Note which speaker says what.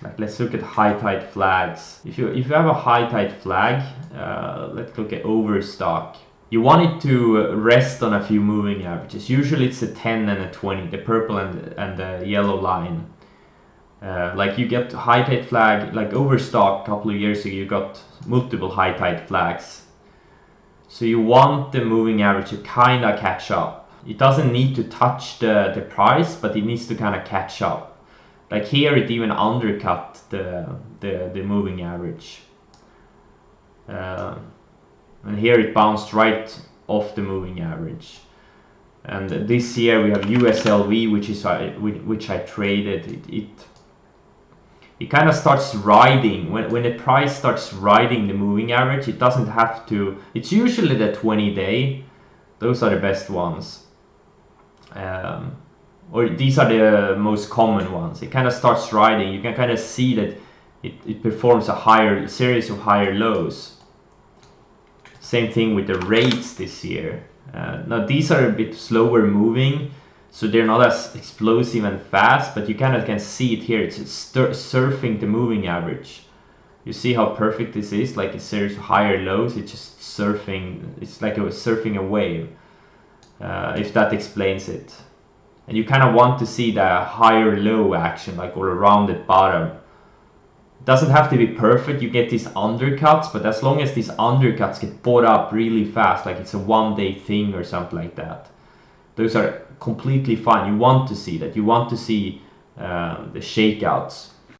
Speaker 1: Like, let's look at high tide flags. If you have a high tide flag, let's look at overstock. You want it to rest on a few moving averages. Usually it's a 10 and a 20, the purple and the yellow line. Like you get high tide flag, like overstock a couple of years ago, you got multiple high tide flags. So you want the moving average to kind of catch up. It doesn't need to touch the price, but it needs to kind of catch up. Like here it even undercut the moving average. And here it bounced right off the moving average. And this year we have USLV, which I traded. It kind of starts riding. When the price starts riding the moving average, it doesn't have to. It's usually the 20-day. Those are the best ones. Or these are the most common ones. It kind of starts riding. You can kind of see that it performs a series of higher lows. Same thing with the rates this year. Now these are a bit slower moving, so they're not as explosive and fast, but you kind of can see it here. It's surfing the moving average. You see how perfect this is, like a series of higher lows. It's just surfing. It's like surfing a wave, if that explains it. And you kind of want to see the higher low action, like all around the bottom. It doesn't have to be perfect. You get these undercuts, but as long as these undercuts get bought up really fast, like it's a one-day thing or something like that, those are completely fine. You want to see that. You want to see the shakeouts.